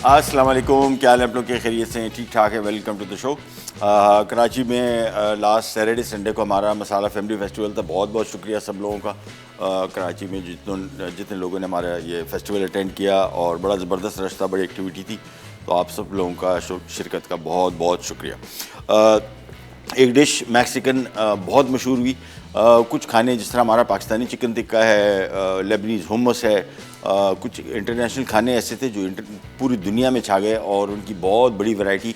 अस्सलाम वालेकुम, क्या हाल है आप लोग के? खैरियत से? ठीक ठाक है। Welcome to the show. Karachi में लास्ट सैटरडे संडे को हमारा मसाला फैमिली फेस्टिवल था। बहुत बहुत शुक्रिया सब लोगों का। कराची में जितने लोगों ने हमारा ये फेस्टिवल अटेंड किया और बड़ा ज़बरदस्त रश था, बड़ी एक्टिविटी थी। तो आप सब लोगों का शिरकत का बहुत बहुत शुक्रिया। एक डिश मैक्सिकन बहुत मशहूर हुई। कुछ खाने जिस तरह हमारा पाकिस्तानी चिकन टिक्का है, लेबनीज़ हुम्मस है, कुछ इंटरनेशनल खाने ऐसे थे जो पूरी दुनिया में छा गए और उनकी बहुत बड़ी वैरायटी।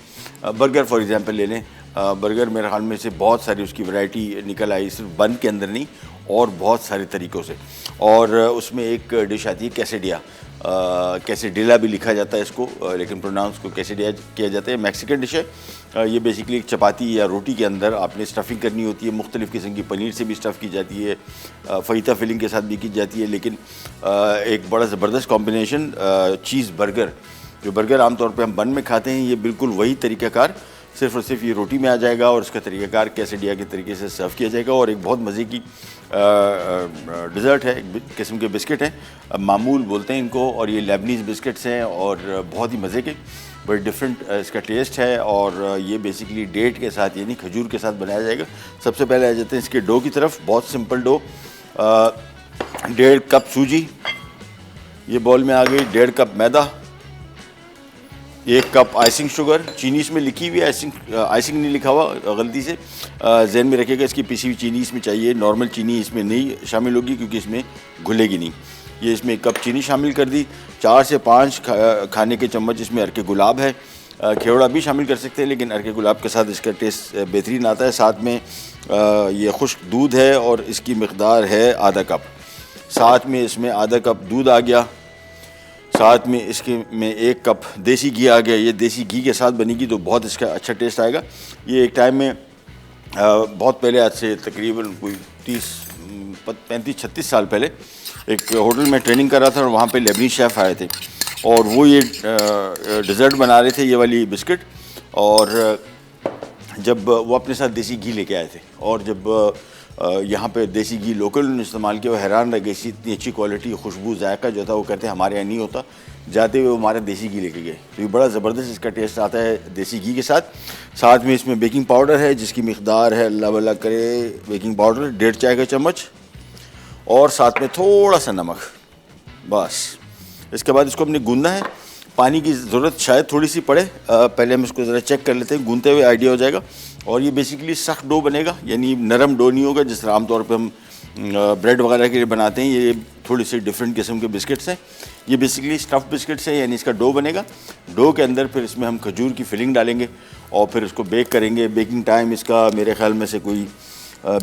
बर्गर फॉर एग्जांपल ले लें। बर्गर मेरे ख्याल में से बहुत सारी उसकी वैरायटी निकल आई, सिर्फ बन के अंदर नहीं और बहुत सारे तरीक़ों से। और उसमें एक डिश आती है कैसेडिया। कैसेडिला भी लिखा जाता है इसको, लेकिन प्रोनाउंस को कैसेडिया किया जाता है। मैक्सिकन डिश है। ये बेसिकली एक चपाती या रोटी के अंदर आपने स्टफिंग करनी होती है। मुख्तलिफ़ किस्म की पनीर से भी स्टफ़ की जाती है, फ़हीता फिलिंग के साथ भी की जाती है। लेकिन एक बड़ा ज़बरदस्त कॉम्बिनेशन चीज़ बर्गर, जो बर्गर आमतौर पे हम बन में खाते हैं, ये बिल्कुल वही तरीक़ाकार सिर्फ़ और सिर्फ ये रोटी में आ जाएगा और इसका तरीक़ाकार कैसेडिया के तरीके से सर्व किया जाएगा। और एक बहुत मज़े की डिज़र्ट है, एक किस्म के बिस्किट हैं, मामूल बोलते हैं इनको, और ये लेबनीज़ बिस्किट्स हैं और बहुत ही मज़े के, बड़ी डिफरेंट इसका टेस्ट है। और ये बेसिकली डेट के साथ यानी खजूर के साथ बनाया जाएगा। सबसे पहले आ जाते हैं इसके डो की तरफ। बहुत सिंपल डो। 1.5 कप सूजी ये बॉल में आ गई, 1.5 कप मैदा, 1 कप आइसिंग शुगर। चीनी इसमें लिखी हुई है, आइसिंग नहीं लिखा हुआ, गलती से जहन में रखिएगा। इसकी पिसी हुई चीनी इसमें चाहिए, नॉर्मल चीनी इसमें नहीं शामिल होगी क्योंकि इसमें घुलेगी नहीं। ये इसमें 1 कप चीनी शामिल कर दी। 4 से 5 खाने के चम्मच इसमें अरके गुलाब है। खेवड़ा भी शामिल कर सकते हैं, लेकिन अरके गुलाब के साथ इसका टेस्ट बेहतरीन आता है। साथ में ये खुश्क दूध है और इसकी मकदार है आधा कप। साथ में इसमें आधा कप दूध आ गया। साथ में इसके में 1 कप देसी घी आ गया। ये देसी घी के साथ बनेगी तो बहुत इसका अच्छा टेस्ट आएगा। ये एक टाइम में बहुत पहले, आज से तकरीबन कोई 35-36 साल पहले एक होटल में ट्रेनिंग कर रहा था और वहाँ पे लेबनीज़ शेफ़ आए थे और वो ये डिज़र्ट बना रहे थे, ये वाली बिस्किट। और जब वो अपने साथ देसी घी लेके आए थे और जब यहाँ पे देसी घी लोकल उन्होंने इस्तेमाल किया, वो हैरान रह गए, इतनी अच्छी क्वालिटी, खुशबू, जायका जो था वो कहते हैं हमारे यहाँ नहीं होता। जाते हुए वो हमारे देसी घी लेके गए, तो ये बड़ा ज़बरदस्त इसका टेस्ट आता है देसी घी के साथ। साथ में इसमें बेकिंग पाउडर है जिसकी मकदार है, अल्लाह वल्लाह करे, बेकिंग पाउडर 1.5 चाय का चम्मच और साथ में थोड़ा सा नमक, बस। इसके बाद इसको हमने गूंदना है। पानी की ज़रूरत शायद थोड़ी सी पड़े, पहले हम इसको ज़रा चेक कर लेते हैं, गूंदते हुए आइडिया हो जाएगा। और ये बेसिकली सख्त डो बनेगा, यानी नरम डो नहीं होगा जिस तरह आमतौर पे हम ब्रेड वगैरह के लिए बनाते हैं। ये थोड़ी सी डिफरेंट किस्म के बिस्किट्स हैं। ये बेसिकली स्टफ़ बिस्किट्स हैं, यानी इसका डो बनेगा। डो के अंदर फिर इसमें हम खजूर की फिलिंग डालेंगे और फिर इसको बेक करेंगे। बेकिंग टाइम इसका मेरे ख्याल में से कोई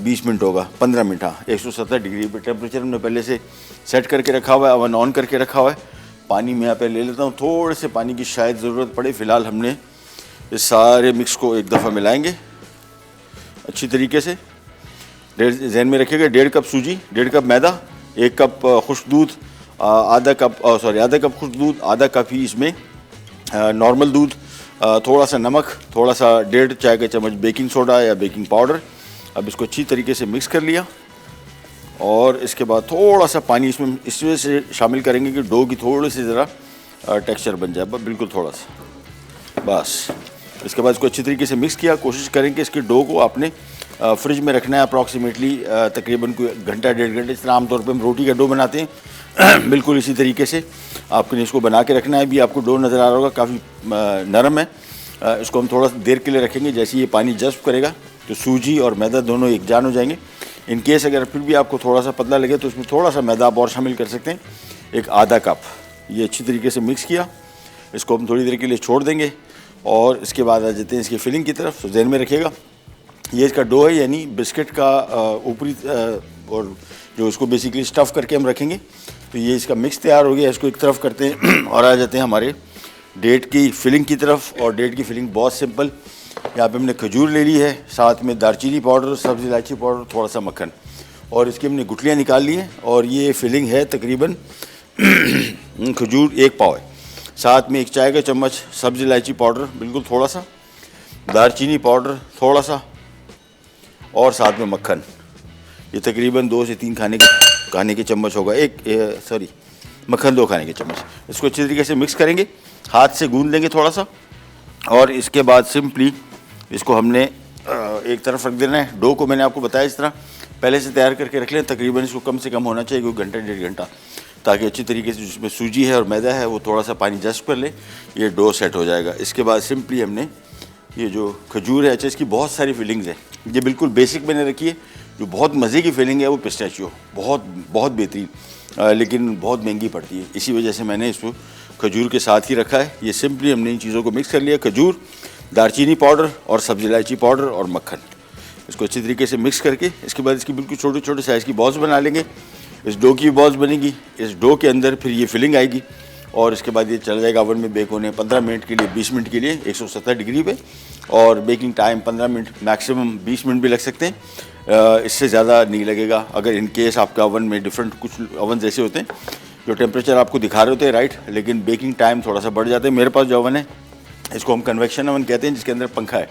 20 मिनट होगा, 15 मिनट। हाँ, 170 डिग्री पर टेम्परेचर हमने पहले से सेट करके रखा हुआ है, ओवन ऑन करके रखा हुआ है। पानी में यहाँ पे ले लेता हूँ, थोड़े से पानी की शायद ज़रूरत पड़े। फ़िलहाल हमने इस सारे मिक्स को एक दफ़ा मिलाएंगे अच्छी तरीके से। जहन में रखिएगा 1.5 कप सूजी, 1.5 कप मैदा, 1 कप खुश्क दूध, आधा कप खुश्क दूध, आधा कप ही इसमें नॉर्मल दूध, थोड़ा सा नमक, थोड़ा सा 1.5 चाय का चम्मच बेकिंग सोडा या बेकिंग पाउडर। अब इसको अच्छी तरीके से मिक्स कर लिया और इसके बाद थोड़ा सा पानी इसमें इस वजह से शामिल करेंगे कि डो की थोड़ी सी ज़रा टेक्सचर बन जाए, बिल्कुल थोड़ा सा, बस। इसके बाद इसको अच्छी तरीके से मिक्स किया। कोशिश करें कि इसके डो को आपने फ्रिज में रखना है अप्रॉक्सीमेटली तकरीबन कोई घंटा 1.5 घंटे। इस तरह आमतौर पे हम रोटी का डो बनाते हैं बिल्कुल इसी तरीके से आपको इसको बना के रखना है। भी आपको डो नज़र आ रहा होगा, काफ़ी नरम है। इसको हम थोड़ा सा देर के लिए रखेंगे। जैसे ये पानी जज़्ब करेगा तो सूजी और मैदा दोनों एक जान हो जाएंगे। इन केस अगर फिर भी आपको थोड़ा सा पतला लगे तो इसमें थोड़ा सा मैदा आप और शामिल कर सकते हैं, एक आधा कप। ये अच्छी तरीके से मिक्स किया। इसको हम थोड़ी देर के लिए छोड़ देंगे और इसके बाद आ जाते हैं इसकी फिलिंग की तरफ। तो ध्यान में रखिएगा ये इसका डो है, यानी बिस्किट का ऊपरी और जो इसको बेसिकली स्टफ़ करके हम रखेंगे। तो ये इसका मिक्स तैयार हो गया। इसको एक तरफ करते हैं और आ जाते हैं हमारे डेट की फिलिंग की तरफ। और डेट की फिलिंग बहुत सिंपल, यहाँ पे हमने खजूर ले ली है, साथ में दालचीनी पाउडर, सब्ज़ी इलायची पाउडर, थोड़ा सा मक्खन, और इसकी हमने गुठलियाँ निकाल ली हैं। और ये फिलिंग है तकरीबन खजूर 1 पाव है, साथ में 1 चाय का चम्मच सब्ज़ी इलायची पाउडर, बिल्कुल थोड़ा सा, दालचीनी पाउडर थोड़ा सा, और साथ में मक्खन। ये तकरीबन 2 से 3 खाने के चम्मच होगा। मक्खन 2 खाने के चम्मच। इसको अच्छी तरीके से मिक्स करेंगे हाथ से गूंद लेंगे थोड़ा सा, और इसके बाद सिंपली इसको हमने एक तरफ रख देना है। डो को मैंने आपको बताया इस तरह पहले से तैयार करके रख लें। तकरीबन इसको कम से कम होना चाहिए कोई घंटा 1.5 घंटा, ताकि अच्छी तरीके से जिसमें सूजी है और मैदा है वो थोड़ा सा पानी जस्ट कर ले, ये डो सेट हो जाएगा। इसके बाद सिंपली हमने ये जो खजूर है, अच्छा इसकी बहुत सारी फीलिंग्स है, ये बिल्कुल बेसिक मैंने रखी है। जो बहुत मज़े की फीलिंग है वो पिस्ताचियो, बहुत बहुत बेहतरीन, लेकिन बहुत महंगी पड़ती है, इसी वजह से मैंने इसको खजूर के साथ ही रखा है। ये सिंपली हमने इन चीज़ों को मिक्स कर लिया, खजूर, दालचीनी पाउडर और सब्ज़ी इलायची पाउडर और मक्खन, इसको अच्छी तरीके से मिक्स करके इसके बाद इसकी बिल्कुल छोटे छोटे साइज़ की बॉल्स बना लेंगे। इस डो की बॉल्स बनेगी, इस डो के अंदर फिर ये फिलिंग आएगी और इसके बाद ये चला जाएगा ओवन में बेक होने 15 मिनट के लिए, 20 मिनट के लिए 170 डिग्री पे, और baking time 15 minute, maximum 20 minute भी लग सकते हैं, इससे ज़्यादा नहीं लगेगा। अगर इन केस आपका ओवन में डिफरेंट कुछ ओवन ऐसे होते हैं जो टेम्परेचर आपको दिखा रहे होते हैं राइट, लेकिन बेकिंग टाइम थोड़ा सा बढ़ जाता है। मेरे पास जो ओवन है इसको हम कन्वेक्शन ओवन कहते हैं, जिसके अंदर पंखा है,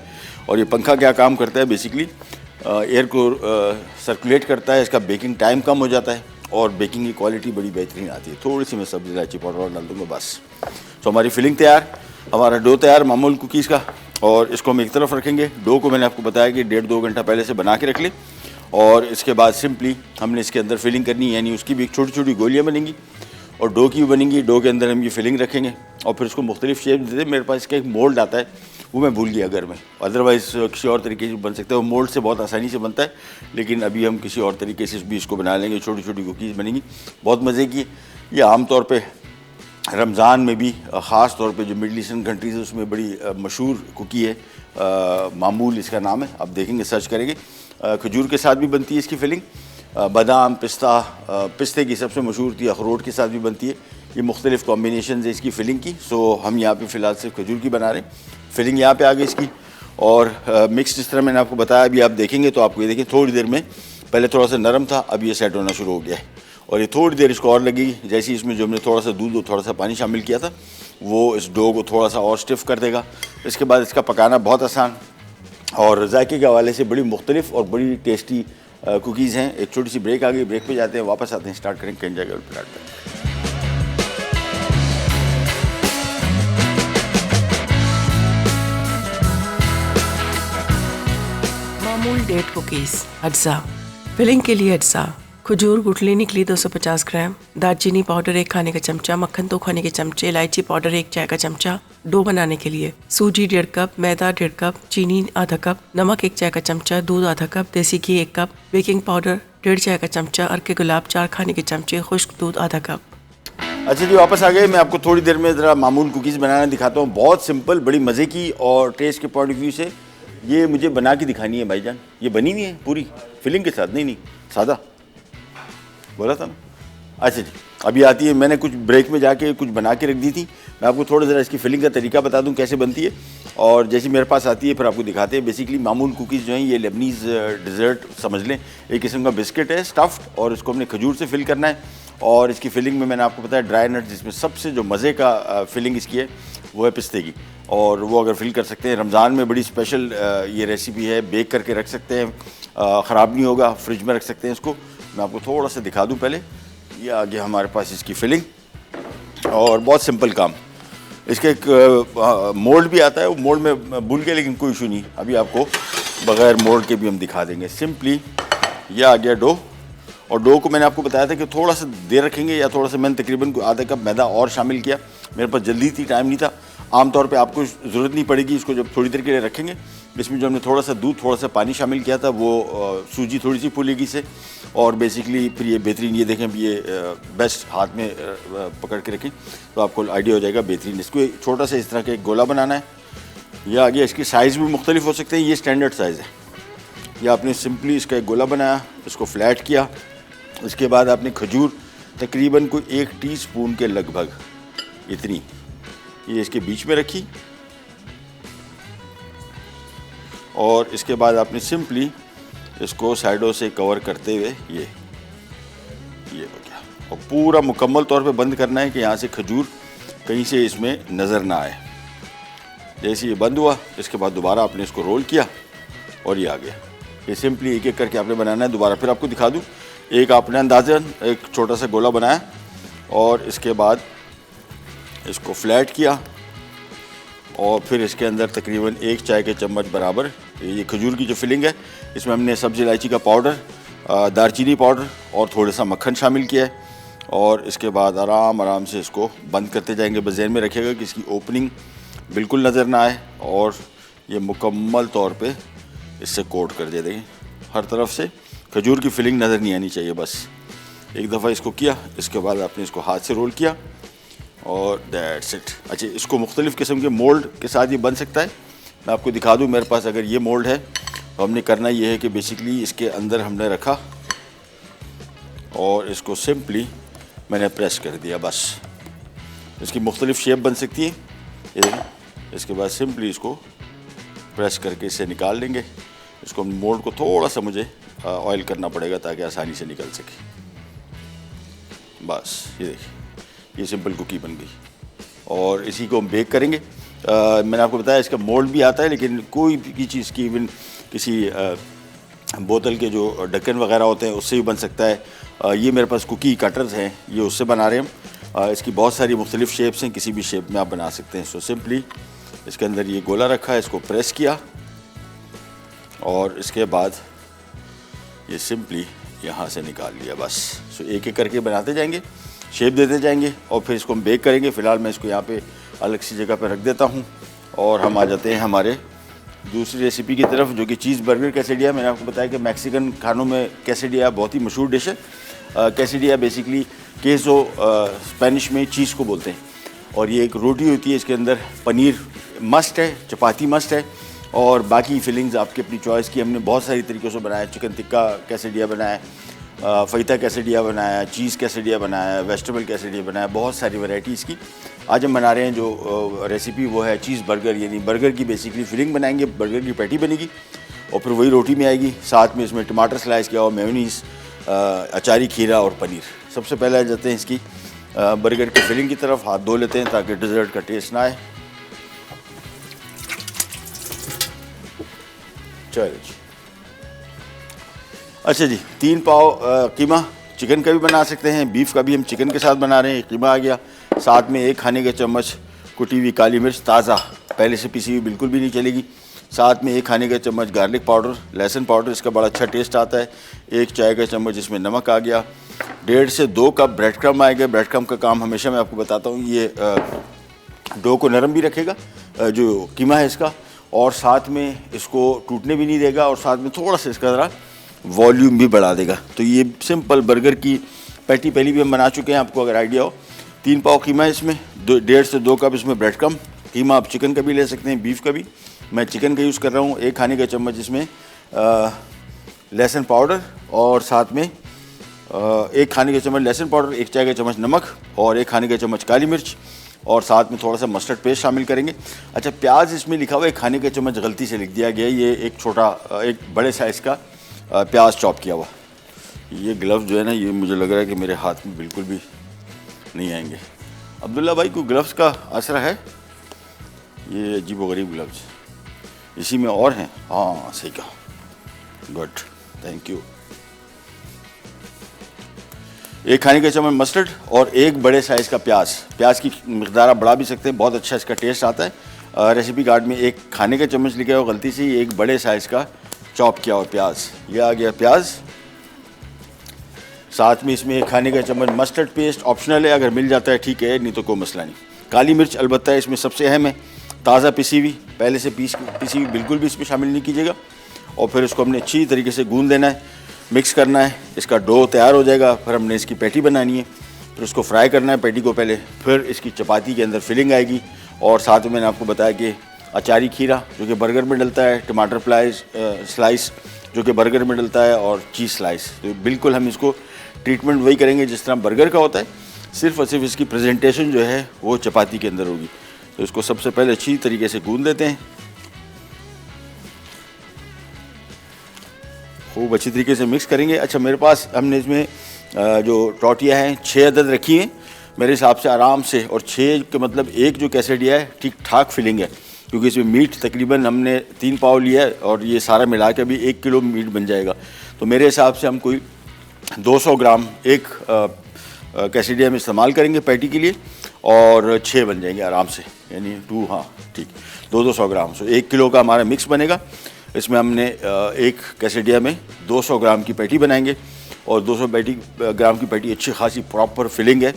और ये पंखा क्या काम करता है, बेसिकली एयर को सर्कुलेट करता है, इसका बेकिंग टाइम कम हो जाता है और बेकिंग की क्वालिटी बड़ी बेहतरीन आती है। थोड़ी सी मैं सब्ज़ी इलायची पाउडर और डाल दूँगा बस। तो हमारी फिलिंग तैयार, हमारा डो तैयार मामूल कुकीज़ का, और इसको हम एक तरफ रखेंगे। डो को मैंने आपको बताया कि 1.5-2 घंटा पहले से बना के रख ले, और इसके बाद सिंपली हमने इसके अंदर फिलिंग करनी है, यानी उसकी भी छोटी छोटी गोलियाँ बनेंगी और डो की भी बनेंगी। डो के अंदर हम ये फिलिंग रखेंगे और फिर उसको मुख्तलिफ शेप देते हैं। मेरे पास इसका एक मोल्ड आता है, वो मैं भूल गया घर में, अदरवाइज़ किसी और तरीके से बन सकता है, वो मोल्ड से बहुत आसानी से बनता है, लेकिन अभी हम किसी और तरीके से भी इसको बना लेंगे। छोटी छोटी कुकीज़ बनेंगी, बहुत मज़े की। ये आमतौर पे रमज़ान में भी, ख़ास तौर पे जो मिडल ईस्टर्न कंट्रीज़ है उसमें बड़ी मशहूर कुकी है, मामूल इसका नाम है, आप देखेंगे सर्च करेंगे। खजूर के साथ भी बनती है इसकी फिलिंग, बादाम, पिस्ते की सबसे मशहूर थी, अखरोट के साथ भी बनती है। ये मुख्तलिफ़ कॉम्बिनेशन है इसकी फ़िलिंग की। सो हम यहाँ पे फ़िलहाल सिर्फ खजूर की बना रहे हैं। फिलिंग यहाँ पे आ गई इसकी, और मिक्स जिस तरह मैंने आपको बताया, अभी आप देखेंगे तो आपको ये देखिए थोड़ी देर में, पहले थोड़ा सा नरम था, अब ये सेट होना शुरू हो गया है, और ये थोड़ी देर इसको और लगेगी। जैसे इसमें जो हमने थोड़ा सा दूध और थोड़ा सा पानी शामिल किया था, वो इस डो को थोड़ा सा और स्टिफ कर देगा। इसके बाद इसका पकाना बहुत आसान और जायके के हवाले से बड़ी मुख्तलिफ और बड़ी टेस्टी कुकीज़ हैं। एक छोटी सी ब्रेक आ गई, ब्रेक पे जाते हैं, वापस आते हैं, स्टार्ट करेंगे कहीं जगह प्लाट पर। मामूल डेट कुकीज़। अज्जा। फिलिंग के लिए अज्जा: खजूर गुठली के लिए 250 ग्राम, दालचीनी पाउडर 1 खाने का चमचा, मक्खन 2 खाने के चमचे, इलायची पाउडर 1 चाय का चमचा। डो बनाने के लिए सूजी 1.5 कप, मैदा 1.5 कप, चीनी आधा कप, नमक 1 चाय का चमचा, दूध आधा कप, देसी घी 1 कप, बेकिंग पाउडर 1.5 चाय का चमचा, अर्के गुलाब 4 खाने के चमचे, खुश्क दूध आधा कप। अच्छा जी, वापस आ गए। मैं आपको थोड़ी देर में ज़रा मामूल कुकीज़ बनाना दिखाता हूँ। बहुत सिंपल, बड़ी मज़े की, और टेस्ट के पॉइंट ऑफ व्यू से ये मुझे बना के दिखानी है भाईजान। ये बनी हुई है पूरी फिलिंग के साथ, नहीं सादा बोला था ना। अच्छा जी, अभी आती है। मैंने कुछ ब्रेक में जाके कुछ बना के रख दी थी, मैं आपको थोड़ा ज़रा इसकी फिलिंग का तरीका बता दूं कैसे बनती है, और जैसे मेरे पास आती है फिर आपको दिखाते हैं। बेसिकली मामूल कुकीज़ जो हैं ये लेबनीज़ डिज़र्ट समझ लें, एक किस्म का बिस्किट है स्टफ्ड, और इसको हमने खजूर से फिल करना है। और इसकी फिलिंग में मैंने आपको बताया ड्राई नट्स, जिसमें सबसे जो मज़े का फिलिंग इसकी है वो है पिस्ते की, और वो अगर फिल कर सकते हैं। रमज़ान में बड़ी स्पेशल ये रेसिपी है, बेक करके रख सकते हैं, ख़राब नहीं होगा, फ्रिज में रख सकते हैं इसको। मैं आपको थोड़ा सा दिखा दूं पहले। ये आ गया हमारे पास इसकी फिलिंग, और बहुत सिंपल काम। इसका एक मोल्ड भी आता है, वो मोल्ड में भूल गया, लेकिन कोई इशू नहीं, अभी आपको बग़ैर मोल्ड के भी हम दिखा देंगे। सिंपली ये आ गया डो, और डो को मैंने आपको बताया था कि थोड़ा सा देर रखेंगे, या थोड़ा सा मैंने तकरीबन आधा कप मैदा और शामिल किया। मेरे पास जल्दी थी, टाइम नहीं था। आमतौर पे आपको ज़रूरत नहीं पड़ेगी इसको, जब थोड़ी देर के लिए रखेंगे। इसमें जो हमने थोड़ा सा दूध, थोड़ा सा पानी शामिल किया था, वो सूजी थोड़ी सी फूलेगी से, और बेसिकली फिर ये बेहतरीन, ये देखें ये बेस्ट हाथ में पकड़ के रखें तो आपको आइडिया हो जाएगा बेहतरीन। इसको एक छोटा सा इस तरह का एक गोला बनाना है। यह आ गया। इसकी साइज़ भी मुख्तलिफ हो सकते हैं, ये स्टैंडर्ड साइज़ है। यह आपने सिंपली इसका एक गोला बनाया, इसको फ्लैट किया। इसके बाद आपने खजूर तकरीबन कोई 1 टीस्पून के लगभग इतनी ये इसके बीच में रखी, और इसके बाद आपने सिंपली इसको साइडों से कवर करते हुए ये हो गया, और पूरा मुकम्मल तौर पे बंद करना है कि यहाँ से खजूर कहीं से इसमें नज़र ना आए। जैसे ये बंद हुआ, इसके बाद दोबारा आपने इसको रोल किया और ये आ गया। ये सिंपली एक एक करके आपने बनाना है। दोबारा फिर आपको दिखा दूँ, एक आपने अंदाज़न एक छोटा सा गोला बनाया, और इसके बाद इसको फ्लैट किया, और फिर इसके अंदर तकरीबन 1 चाय के चम्मच बराबर ये खजूर की जो फिलिंग है, इसमें हमने सब्ज़ इलायची का पाउडर, दारचीनी पाउडर और थोड़ा सा मक्खन शामिल किया है। और इसके बाद आराम से इसको बंद करते जाएंगे। बस ज़हन में रखिएगा कि इसकी ओपनिंग बिल्कुल नज़र ना आए और ये मुकम्मल तौर पे इससे कोट कर दे देंगे। हर तरफ से खजूर की फिलिंग नज़र नहीं आनी चाहिए। बस एक दफ़ा इसको किया, इसके बाद आपने इसको हाथ से रोल किया और दैट्स इट। अच्छा, इसको मुख्तलिफ़ किस्म के मोल्ड के साथ ये बन सकता है। मैं आपको दिखा दूँ, मेरे पास अगर ये मोल्ड है तो हमने करना ये है कि बेसिकली इसके अंदर हमने रखा और इसको सिंपली मैंने प्रेस कर दिया। बस इसकी मुख्तलिफ़ शेप बन सकती है ये देखें। इसके बाद सिंपली इसको प्रेस करके इससे निकाल लेंगे। इसको मोल्ड को थोड़ा सा मुझे ऑयल करना पड़ेगा ताकि आसानी से निकल सके। बस ये देखिए, ये सिंपल कुकी बन गई और इसी को हम बेक करेंगे। मैंने आपको बताया इसका मोल्ड भी आता है, लेकिन कोई भी चीज़ की, इवन किसी बोतल के जो ढक्कन वगैरह होते हैं उससे भी बन सकता है। ये मेरे पास कुकी कटर्स हैं, ये उससे बना रहे हैं हम। इसकी बहुत सारी मुख्तलिफ़ शेप्स हैं, किसी भी शेप में आप बना सकते हैं। सो सिंपली इसके अंदर ये गोला रखा है, इसको प्रेस किया और इसके बाद ये सिंपली यहाँ से निकाल लिया। बस सो एक एक करके बनाते जाएंगे, शेप देते जाएंगे और फिर इसको हम बेक करेंगे। फ़िलहाल मैं इसको यहाँ पे अलग सी जगह पर रख देता हूँ और हम आ जाते हैं हमारे दूसरी रेसिपी की तरफ, जो कि चीज़ बर्गर कैसेडिया। मैंने आपको बताया कि मैक्सिकन खानों में कैसेडिया बहुत ही मशहूर डिश है। कैसेडिया बेसिकली केज़ो स्पेनिश में चीज़ को बोलते हैं और ये एक रोटी होती है। इसके अंदर पनीर मस्ट है, चपाती मस्ट है और बाकी फिलिंग्स आपकी अपनी चॉइस की। हमने बहुत सारी तरीक़ों से बनाया। चिकन टिक्का कैसेडिया बनाया, फ़ैता कैसेडिया बनाया, चीज़ कैसेडिया बनाया, वेजिटेबल कैसेडिया बनाया, बहुत सारी वैराइटीज़ की। आज हम बना रहे हैं जो रेसिपी वो है चीज़ बर्गर, यानी बर्गर की बेसिकली फिलिंग बनाएंगे, बर्गर की पैटी बनेगी और फिर वही रोटी में आएगी। साथ में इसमें टमाटर स्लाइस किया हुआ, मेयोनीज़, अचारी, खीरा और पनीर। सबसे पहले आ जाते हैं इसकी बर्गर की फिलिंग की तरफ। हाथ धो लेते हैं ताकि डिज़र्ट का टेस्ट ना आए। चलो जी, अच्छा जी, 3 पाव कीमा, चिकन का भी बना सकते हैं, बीफ का भी हम चिकन के साथ बना रहे हैं। कीमा आ गया, साथ में 1 खाने का चम्मच कुटी हुई काली मिर्च ताज़ा, पहले से पिसी हुई बिल्कुल भी नहीं चलेगी। साथ में 1 खाने का चम्मच गार्लिक पाउडर, लहसुन पाउडर, इसका बड़ा अच्छा टेस्ट आता है। 1 चाय का चम्मच इसमें नमक आ गया। 1.5 से 2 कप ब्रेड क्रम आएगा। ब्रेड क्रम का काम हमेशा मैं आपको बताता हूँ, ये डो को नरम भी रखेगा जो कीमा है इसका, और साथ में इसको टूटने भी नहीं देगा और साथ में थोड़ा सा इसका ज़रा वॉल्यूम भी बढ़ा देगा। तो ये सिंपल बर्गर की पैटी पहले भी हम बना चुके हैं, आपको अगर आइडिया हो। 3 पाव कीमा है इसमें, 1.5 से 2 कप इसमें ब्रेड क्रम। कीमा आप चिकन का भी ले सकते हैं, बीफ का भी। मैं चिकन का यूज़ कर रहा हूँ। 1 खाने का चम्मच इसमें लहसुन पाउडर और साथ में 1 खाने का चम्मच लहसुन पाउडर, 1 चाय का चम्मच नमक और 1 खाने का चम्मच काली मिर्च और साथ में थोड़ा सा मस्टर्ड पेस्ट शामिल करेंगे। अच्छा, प्याज इसमें लिखा हुआ है 1 खाने का चम्मच, गलती से लिख दिया गया। ये एक बड़े साइज़ का प्याज चॉप किया हुआ। ये ग्लव्स जो है ना, ये मुझे लग रहा है कि मेरे हाथ में बिल्कुल भी नहीं आएंगे। अब्दुल्ला भाई, कोई ग्लव्स का असर है? ये अजीबोगरीब ग्लव्स इसी में और हैं। हाँ, सही कहा, गुड, थैंक यू। 1 खाने का चम्मच मस्टर्ड और 1 बड़े साइज़ का प्याज की मिकदार आप बढ़ा भी सकते हैं, बहुत अच्छा इसका टेस्ट आता है। रेसिपी कार्ड में 1 खाने का चम्मच लिखा हुआ, गलती से 1 बड़े साइज़ का चॉप किया हुआ प्याज। ये आ गया प्याज। साथ में इसमें 1 खाने का चम्मच मस्टर्ड पेस्ट, ऑप्शनल है, अगर मिल जाता है ठीक है, नहीं तो कोई मसला नहीं। काली मिर्च अलबत्ता इसमें सबसे अहम है, ताज़ा पिसी हुई, पहले से पिसी हुई बिल्कुल भी इसमें शामिल नहीं कीजिएगा। और फिर इसको हमने अच्छी तरीके से गूंद देना है, मिक्स करना है। इसका डो तैयार हो जाएगा, फिर हमने इसकी पैटी बनानी है, फिर उसको फ्राई करना है पैटी को पहले, फिर इसकी चपाती के अंदर फिलिंग आएगी। और साथ में मैंने आपको बताया कि अचारी खीरा जो कि बर्गर में डलता है, टमाटर स्लाइस जो कि बर्गर में डलता है और चीज़ स्लाइस। तो बिल्कुल हम इसको ट्रीटमेंट वही करेंगे जिस तरह बर्गर का होता है, सिर्फ और सिर्फ इसकी प्रेजेंटेशन जो है वो चपाती के अंदर होगी। तो इसको सबसे पहले अच्छी तरीके से गूंद देते हैं, खूब अच्छी तरीके से मिक्स करेंगे। अच्छा, मेरे पास हमने इसमें जो टोटियाँ हैं 6 अदद रखी हैं मेरे हिसाब से आराम से, और 6 के मतलब एक जो कैसेडिया है ठीक ठाक फिलिंग है, क्योंकि इसमें मीट तकरीबन हमने 3 पाव लिया है और ये सारा मिला के भी 1 किलो मीट बन जाएगा। तो मेरे हिसाब से हम कोई 200 ग्राम एक कैसेडिया में इस्तेमाल करेंगे पैटी के लिए। और 6 बन जाएंगे आराम से, यानी 2, हाँ ठीक, 200 ग्राम। सो 1 किलो का हमारा मिक्स बनेगा। इसमें हमने एक कैसेडिया में 200 ग्राम की पैटी बनाएंगे और 200 ग्राम की पैटी अच्छी खासी प्रॉपर फिलिंग है,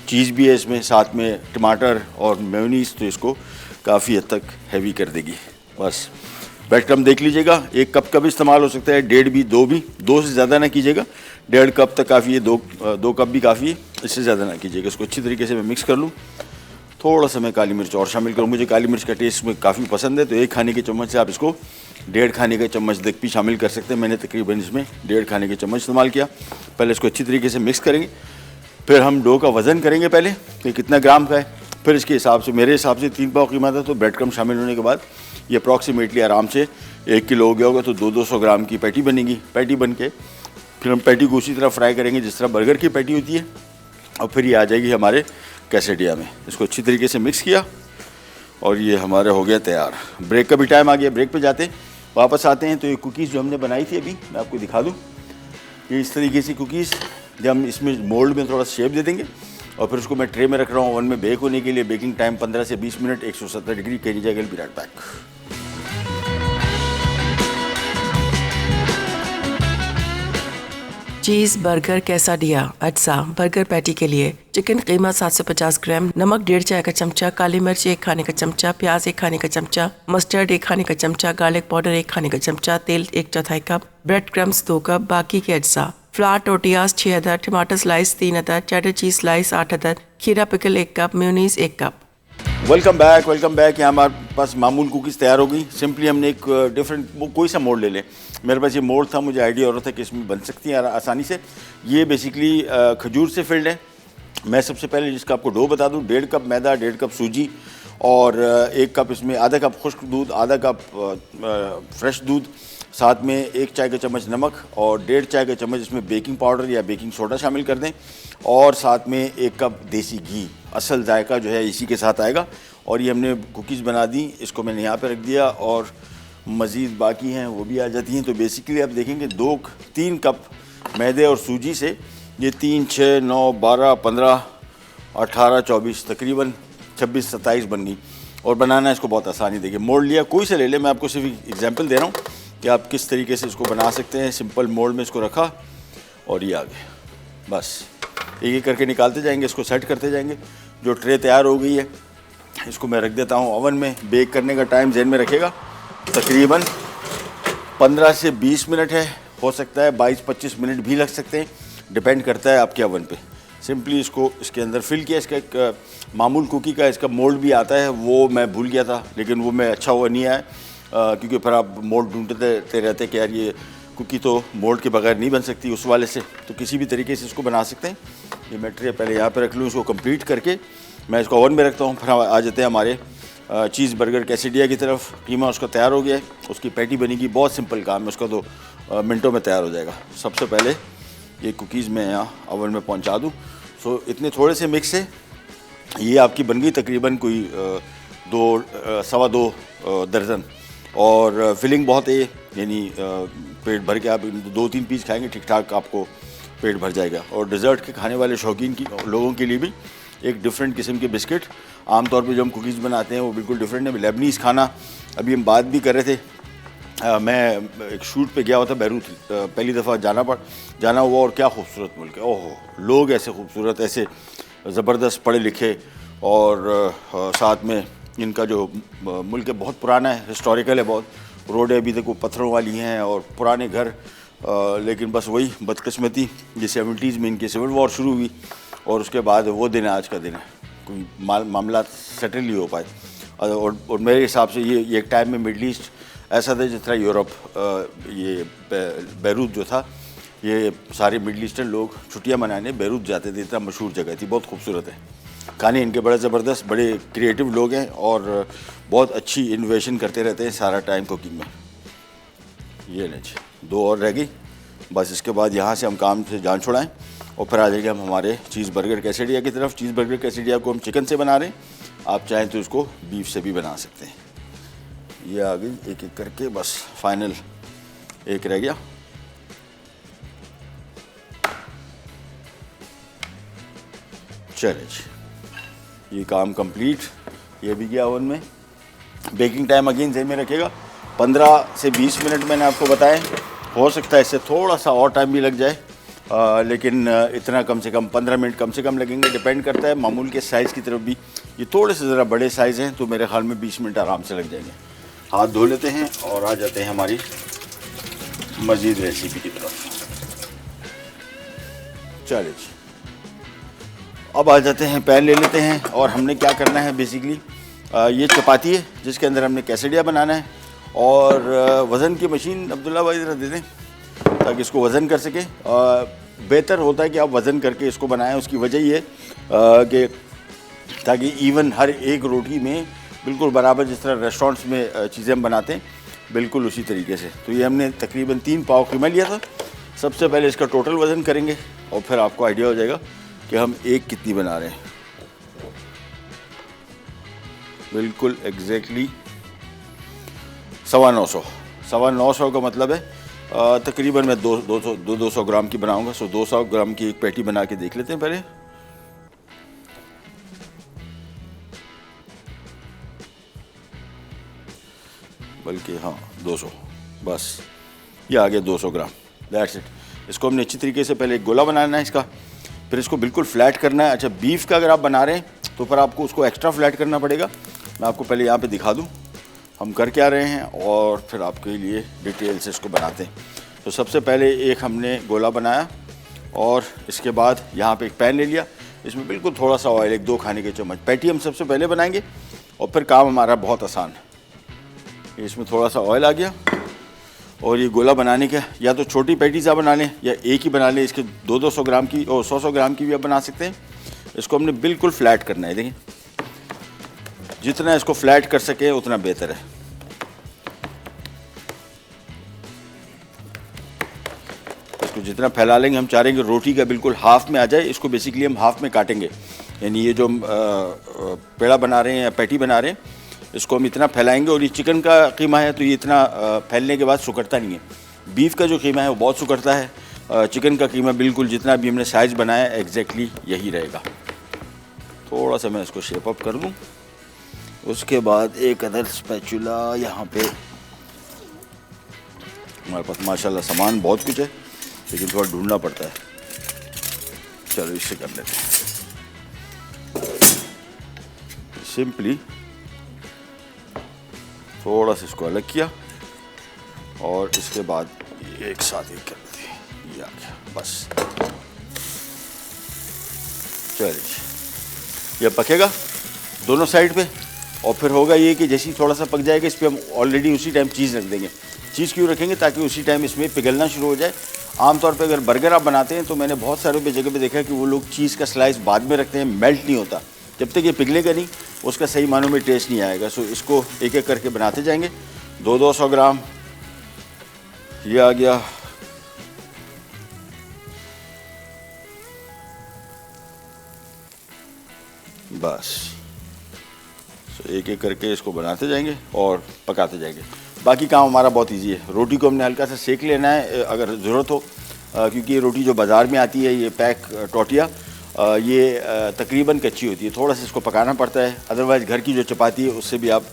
चीज़ भी है इसमें, साथ में टमाटर और मेयोनीज, तो इसको काफ़ी हद तक हैवी कर देगी। बस ब्रेड क्रम्ब देख लीजिएगा, 1 कप का भी इस्तेमाल हो सकता है, 1.5 भी, 2 भी, 2 से ज़्यादा ना कीजिएगा, 1.5 कप तक काफ़ी है, 2 कप भी काफ़ी है, इससे ज़्यादा ना कीजिएगा। इसको अच्छी तरीके से मैं मिक्स कर लूँ। थोड़ा सा मैं काली मिर्च और शामिल करूँ, मुझे काली मिर्च का टेस्ट में काफ़ी पसंद है, तो 1 खाने के चम्मच से आप इसको 1.5 खाने के चम्मच तक भी शामिल कर सकते हैं। मैंने तकरीबन इसमें 1.5 खाने के चम्मच इस्तेमाल किया। पहले इसको अच्छी तरीके से मिक्स करेंगे, फिर हम डो का वज़न करेंगे पहले कि कितना ग्राम का है, फिर इसके हिसाब से, मेरे हिसाब से 3 पाव कीमत है, तो ब्रेड क्रम्ब शामिल होने के बाद ये अप्रॉक्सीमेटली आराम से 1 किलो हो गया होगा, तो 200 ग्राम की पैटी बनेगी। पैटी बन के फिर हम पैटी को उसी तरह फ्राई करेंगे जिस तरह बर्गर की पैटी होती है, और फिर ये आ जाएगी हमारे कैसेडिया में। इसको अच्छी तरीके से मिक्स किया और ये हमारा हो गया तैयार। ब्रेक का भी टाइम आ गया, ब्रेक पे जाते हैं, वापस आते हैं। तो ये कुकीज़ जो हमने बनाई थी अभी मैं आपको दिखा दूँ, ये इस तरीके से कुकीज़, जब हम इसमें मोल्ड में थोड़ा शेप दे देंगे और फिर उसको मैं ट्रे में रख रहा हूँ ओवन में बेक होने के लिए। बेकिंग टाइम 15 से 20 मिनट, 170 डिग्री करी जाएगा। Be right back. Cheese burger quesadilla अज्जा बर्गर पैटी के लिए चिकन कीमा 750 ग्राम, नमक 1.5 चाय का चमचा, काली मिर्च 1 खाने का चमचा, प्याज 1 खाने का चमचा, मस्टर्ड 1 खाने का चमचा, गार्लिक पाउडर 1 खाने का चमचा, तेल 1/4 कप, ब्रेड क्रम्स 2 कप, बाकी के अज्जा, फ्लावर टोटियाज 6 अदद, टमाटर स्लाइस 3 अदद, चेडर चीज स्लाइस 8 अदद, खीरा pickle 1 cup, mayonnaise 1 cup. Welcome back, welcome back. यहाँ हमारे पास मामूल कुकीज़ तैयार हो गई। सिंपली हमने एक डिफरेंट कोई सा मोड ले लें। मेरे पास ये मोड था, मुझे आइडिया हो रहा था कि इसमें बन सकती है आसानी से। ये बेसिकली खजूर से फिल्ड है। मैं सबसे पहले जिसका आपको डो बता दूँ, 1.5 कप मैदा, 1.5 कप सूजी और 1 कप इसमें, आधा कप खुश्क दूध, आधा कप फ्रेश दूध, साथ में 1 चाय का चम्मच नमक और 1.5 चाय का चम्मच इसमें बेकिंग पाउडर या बेकिंग सोडा शामिल कर दें, और साथ में 1 कप देसी घी। असल जायका जो है इसी के साथ आएगा। और ये हमने कुकीज़ बना दी, इसको मैंने यहाँ पे रख दिया और मज़ीद बाकी हैं वो भी आ जाती हैं। तो बेसिकली आप देखेंगे 3 कप मैदे और सूजी से ये 3, 6, 9, 12, 15, 18, 24, तकरीबन 26, 27 बन गई। और बनाना इसको बहुत आसानी। देखिए मोल्ड लिया, कोई से ले ले, मैं आपको सिर्फ एग्जांपल दे रहा हूँ कि आप किस तरीके से इसको बना सकते हैं। सिंपल मोल्ड में इसको रखा और ये आ गया। बस एक एक करके निकालते जाएंगे, इसको सेट करते जाएंगे। जो ट्रे तैयार हो गई है इसको मैं रख देता हूँ ओवन में। बेक करने का टाइम ज़हन में रखेगा, तकरीबन 15 से 20 मिनट है, हो सकता है 22-25 मिनट भी लग सकते हैं, डिपेंड करता है आपके ओवन पे। सिंपली इसको इसके अंदर फिल किया। इसका एक मामूल कुकी का इसका मोल्ड भी आता है, वो मैं भूल गया था, लेकिन वो मैं अच्छा हुआ नहीं आया, क्योंकि फिर आप मोल्ड ढूंढते रहते कि यार ये कुकी तो मोल्ड के बगैर नहीं बन सकती, उस वाले से। तो किसी भी तरीके से इसको बना सकते हैं। ये मैं ट्रे पहले यहाँ पे रख लूँ, इसको कंप्लीट करके मैं इसको ओवन में रखता हूँ। फिर आ जाते हैं हमारे चीज़ बर्गर कैसेडिया की तरफ। कीमा उसका तैयार हो गया है, उसकी पैटी बनेगी। बहुत सिंपल काम है उसका, तो मिनटों में तैयार हो जाएगा। सबसे पहले ये कुकीज़ मैं यहाँ ओवन में पहुँचा दूँ। सो इतने थोड़े से मिक्स से ये आपकी बन गई तकरीबन कोई 2-2.25 दर्जन। और फिलिंग बहुत है, यानी पेट भर के आप 2-3 पीस खाएंगे ठीक ठाक आपको पेट भर जाएगा। और डिज़र्ट के खाने वाले शौकीन लोगों के लिए भी एक डिफरेंट किस्म के बिस्किट। आमतौर पे जो हम कुकीज़ बनाते हैं वो बिल्कुल डिफरेंट है। लेबनीज़ खाना अभी हम बात भी कर रहे थे। मैं एक शूट पे गया हुआ था बैरूत, पहली दफ़ा जाना हुआ, और क्या खूबसूरत मुल्क है। ओहो, लोग ऐसे खूबसूरत, ऐसे ज़बरदस्त पढ़े लिखे, और साथ में इनका जो मुल्क है बहुत पुराना है, हिस्टोरिकल है बहुत। रोडें अभी तक वो पत्थरों वाली हैं और पुराने घर, लेकिन बस वही बदकिस्मती, ये 70s में इनकी सिविल वॉर शुरू हुई और उसके बाद वो दिन आज का दिन है, कोई मामला सेटल नहीं हो पाए। और मेरे हिसाब से ये एक टाइम में मिडल ईस्ट ऐसा था जिस तरह यूरोप, ये बैरूत जो था, ये सारे मिडल ईस्टर्न लोग छुट्टियां मनाने बैरूत जाते थे। इतना मशहूर जगह थी, बहुत खूबसूरत है। खाने इनके बड़े ज़बरदस्त, बड़े क्रिएटिव लोग हैं और बहुत अच्छी इन्वेशन करते रहते हैं सारा टाइम कुकिंग में। ये नहीं जी, 2 और रह गई बस। इसके बाद यहाँ से हम काम से जान छुड़ाएं और फिर आ जाएंगे हम हमारे चीज़ बर्गर कैसेडिया की तरफ। चीज़ बर्गर कैसेडिया को हम चिकन से बना रहे हैं, आप चाहें तो इसको बीफ से भी बना सकते हैं। ये आ गई एक एक करके, बस फाइनल एक रह गया। चले जी, ये काम कंप्लीट, ये भी गया ओवन में। बेकिंग टाइम अगेन ध्यान में रखिएगा 15 से 20 मिनट मैंने आपको बताएं, हो सकता है इससे थोड़ा सा और टाइम भी लग जाए, लेकिन इतना कम से कम 15 मिनट कम से कम लगेंगे। डिपेंड करता है मामूल के साइज़ की तरफ भी, ये थोड़े से ज़रा बड़े साइज़ हैं तो मेरे ख्याल में 20 मिनट आराम से लग जाएंगे। हाथ धो लेते हैं और आ जाते हैं हमारी मज़ीद रेसिपी की तरफ। चलिए जी, अब आ जाते हैं, पैन ले लेते हैं और हमने क्या करना है बेसिकली, ये चपाती है जिसके अंदर हमने कैसेडिया बनाना है। और वज़न की मशीन अब्दुल्ला भाई ज़रा दे दें ताकि इसको वज़न कर सके। बेहतर होता है कि आप वज़न करके इसको बनाएं, उसकी वजह ये कि ताकि इवन हर एक रोटी में बिल्कुल बराबर, जिस तरह रेस्टोरेंट्स में चीज़ें हम बनाते हैं बिल्कुल उसी तरीके से। तो ये हमने तकरीबन 3 पाव कीमा लिया था। सबसे पहले इसका टोटल वज़न करेंगे और फिर आपको आइडिया हो जाएगा कि हम एक कितनी बना रहे हैं। बिल्कुल एग्जैक्टली 950 का मतलब है तकरीबन मैं 200 ग्राम की बनाऊंगा। 200 ग्राम की एक पैटी बना के देख लेते हैं पहले। बल्कि हाँ 200, बस ये आ गया 200 ग्राम, दैट्स इट। इसको हमने अच्छी तरीके से पहले एक गोला बनाना है इसका, फिर इसको बिल्कुल फ्लैट करना है। अच्छा, बीफ का अगर आप बना रहे हैं तो फिर आपको उसको एक्स्ट्रा फ्लैट करना पड़ेगा। मैं आपको पहले यहाँ पे दिखा दूँ हम कर क्या रहे हैं और फिर आपके लिए डिटेल से इसको बनाते हैं। तो सबसे पहले एक हमने गोला बनाया और इसके बाद यहाँ पे एक पैन ले लिया, इसमें बिल्कुल थोड़ा सा ऑयल, 1-2 खाने के चम्मच। पैटी हम सबसे पहले बनाएंगे और फिर काम हमारा बहुत आसान है। इसमें थोड़ा सा ऑयल आ गया और ये गोला बनाने का या तो छोटी पैटीज आप बना लें या एक ही बना लें। इसके 200 ग्राम की और 100 ग्राम की भी आप बना सकते हैं। इसको हमने बिल्कुल फ्लैट करना है। देखिए जितना इसको फ्लैट कर सके उतना बेहतर है। इसको जितना फैला लेंगे, हम चाह रहे हैं कि रोटी का बिल्कुल हाफ में आ जाए। इसको बेसिकली हम हाफ में काटेंगे, यानी ये जो पेड़ा बना रहे हैं या पैटी बना रहे हैं इसको हम इतना फैलाएंगे। और ये चिकन का कीमा है तो ये इतना फैलने के बाद सुकड़ता नहीं है। बीफ का जो कीमा है वो बहुत सुकड़ता है। चिकन का कीमा बिल्कुल जितना भी हमने साइज़ बनाया एग्जैक्टली यही रहेगा। थोड़ा सा मैं इसको शेप अप कर दूँ। उसके बाद एक अदर स्पैचुला यहाँ पे, हमारे पास माशाल्लाह सामान बहुत कुछ है लेकिन थोड़ा ढूंढना पड़ता है। चलो इससे कर लेते हैं। सिंपली थोड़ा सा इसको अलग किया और इसके बाद एक साथ ही कर देते हैं। ये आ गया, बस चलिए ये पकेगा दोनों साइड पे। और फिर होगा ये कि जैसे ही थोड़ा सा पक जाएगा इस पर हम ऑलरेडी उसी टाइम चीज़ रख देंगे। चीज़ क्यों रखेंगे? ताकि उसी टाइम इसमें पिघलना शुरू हो जाए। आमतौर पे अगर बर्गर आप बनाते हैं तो मैंने बहुत सारे जगह पे देखा है कि वो लोग चीज़ का स्लाइस बाद में रखते हैं, मेल्ट नहीं होता। जब तक ये पिघलेगा नहीं उसका सही मानों में टेस्ट नहीं आएगा। सो इसको एक एक करके बनाते जाएंगे। 200 ग्राम ये आ गया, बस एक एक करके इसको बनाते जाएंगे और पकाते जाएंगे। बाकी काम हमारा बहुत इजी है। रोटी को हमने हल्का सा सेक लेना है अगर ज़रूरत हो, क्योंकि ये रोटी जो बाज़ार में आती है ये पैक टोटिया, ये तकरीबन कच्ची होती है। थोड़ा सा इसको पकाना पड़ता है, अदरवाइज़ घर की जो चपाती है उससे भी आप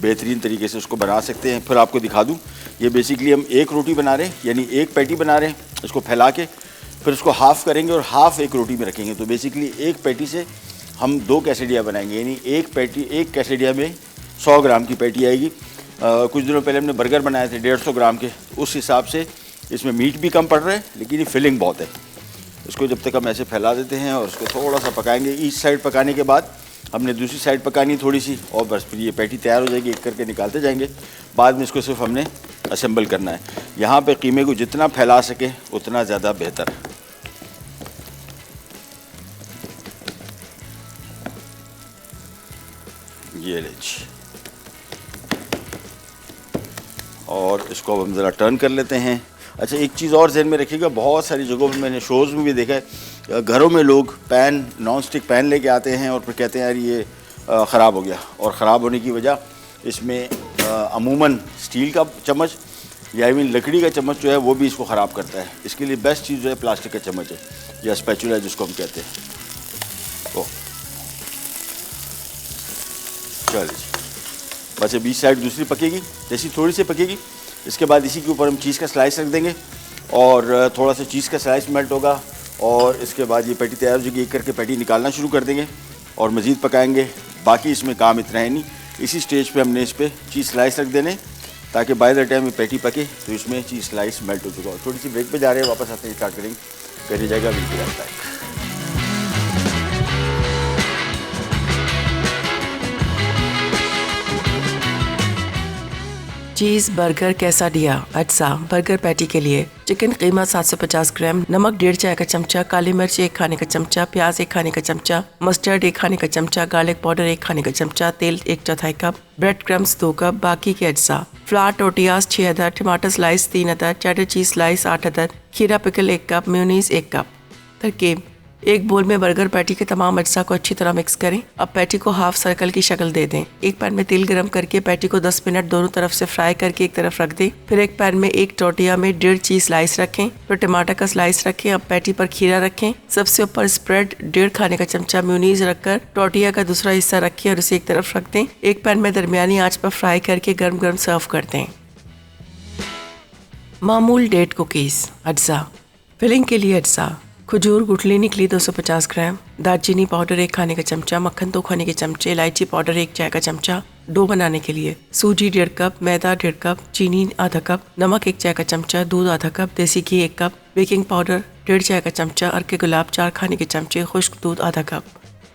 बेहतरीन तरीके से उसको बना सकते हैं। फिर आपको दिखा दूँ, ये बेसिकली हम एक रोटी बना रहे हैं, यानी एक पैटी बना रहे हैं। इसको फैला के फिर उसको हाफ़ करेंगे और हाफ़ एक रोटी में रखेंगे। तो बेसिकली एक पैटी से हम 2 कैसेडिया बनाएंगे, यानी एक कैसेडिया में 100 ग्राम की पैटी आएगी। कुछ दिनों पहले हमने बर्गर बनाए थे 150 ग्राम के, उस हिसाब से इसमें मीट भी कम पड़ रहा है लेकिन ये फिलिंग बहुत है। इसको जब तक हम ऐसे फैला देते हैं और उसको थोड़ा सा पकाएंगे। ईच साइड पकाने के बाद हमने दूसरी साइड पकानी थोड़ी सी और बस फिर ये पैटी तैयार हो जाएगी। एक करके निकालते जाएंगे। बाद में इसको सिर्फ हमने असेंबल करना है। यहाँ पे कीमे को जितना फैला सके उतना ज़्यादा बेहतर है। ये लीजिए, और इसको अब हम ज़रा टर्न कर लेते हैं। अच्छा, एक चीज़ और ज़हन में रखिएगा, बहुत सारी जगहों पर मैंने शोज़ में भी देखा है, घरों में लोग पैन, नॉन स्टिक पैन लेके आते हैं और फिर कहते हैं यार ये ख़राब हो गया। और ख़राब होने की वजह इसमें अमूमन स्टील का चम्मच या इवन लकड़ी का चम्मच जो है वो भी इसको ख़राब करता है। इसके लिए बेस्ट चीज़ जो है प्लास्टिक का चम्मच है या स्पैचुला जिसको हम कहते हैं। तो चलिए बस अभी साइड दूसरी पकेगी, जैसी थोड़ी सी पकेगी इसके बाद इसी के ऊपर हम चीज़ का स्लाइस रख देंगे और थोड़ा सा चीज़ का स्लाइस मेल्ट होगा और इसके बाद ये पैटी तैयार हो जाएगी। एक करके पैटी निकालना शुरू कर देंगे और मज़ीद पकाएंगे। बाकी इसमें काम इतना है नहीं, इसी स्टेज पे हमने इस पर चीज़ स्लाइस रख देने ताकि बाय द टाइम ये पैटी पके तो इसमें चीज़ स्लाइस मेल्ट हो चुका हो। थोड़ी सी ब्रेक पे जा रहे हैं, वापस आते हैं स्टार्ट करेंगे, करिए जाएगा बिल्कुल आता है। चीज़ बर्गर कैसाडिया अज्जा बर्गर पैटी के लिए चिकन कीमा 750 ग्राम, नमक 1.5 चाय का चमचा, काली मिर्च 1 खाने का चमचा, प्याज 1 खाने का चमचा, मस्टर्ड 1 खाने का चमचा, गार्लिक पाउडर 1 खाने का चमचा, तेल 1/4 कप, ब्रेड क्रम्स 2 कप, बाकी के अज्जा फ्लावर टोटियाज 6 अदद, टमाटर स्लाइस 3 अदद, चेडर चीज स्लाइस 8 अदद, खीरा पिकल 1 कप, मेयोनीज 1 कप। तरकीब: एक बोल में बर्गर पैटी के तमाम अज्जा को अच्छी तरह मिक्स करें। अब पैटी को हाफ सर्कल की शक्ल दे दें। एक पैन में तेल गरम करके पैटी को 10 मिनट दोनों तरफ से फ्राई करके एक तरफ रख दें। फिर एक पैन में एक टोटिया में 1.5 चीज स्लाइस रखें, फिर टमाटर का स्लाइस रखें। अब पैटी पर खीरा रखें, सबसे ऊपर स्प्रेड 1.5 खाने का चमचा मेयोनीज रखकर टोटिया का दूसरा हिस्सा रखें और उसे एक तरफ रख दें। एक पैन में दरमियानी आंच पर फ्राई करके गर्म गर्म सर्व कर दें। मामूल डेट कुकीज़ अज्जा। फिलिंग के लिए अज्जा: खजूर गुठली निकली 250 ग्राम, दालचीनी पाउडर 1 खाने का चमचा, मक्खन 2 खाने के चमचे, इलायची पाउडर 1 चाय का चमचा। डो बनाने के लिए सूजी 1.5 कप, मैदा 1.5 कप, चीनी आधा कप, नमक 1 चाय का चमचा, दूध आधा कप, देसी घी 1 कप, बेकिंग पाउडर 1.5 चाय का चमचा, अर्के गुलाब 4 खाने के चमचे, खुश्क दूध आधा कप।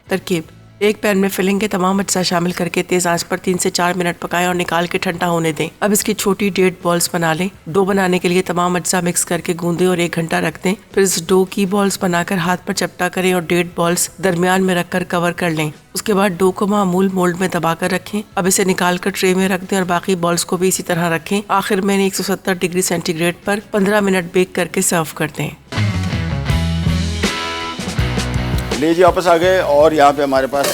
तरकीब: एक पैन में फिलिंग के तमाम अज्जा शामिल करके तेज आंच पर 3 से 4 मिनट पकाएं और निकाल के ठंडा होने दें। अब इसकी छोटी डेट बॉल्स बना लें। डो बनाने के लिए तमाम अज्जा मिक्स करके गूंदें और 1 घंटा रख दें। फिर इस डो की बॉल्स बनाकर हाथ पर चपटा करें और डेट बॉल्स दरमियान में रखकर कवर कर लें। उसके बाद डो को मामूल मोल्ड में दबाकर रखें। अब इसे निकाल कर ट्रे में रख दें और बाकी बॉल्स को भी इसी तरह रखें। आखिर में 170 डिग्री सेंटीग्रेड पर 15 मिनट बेक करके सर्व कर दें। ले जी वापस आ गए और यहाँ पे हमारे पास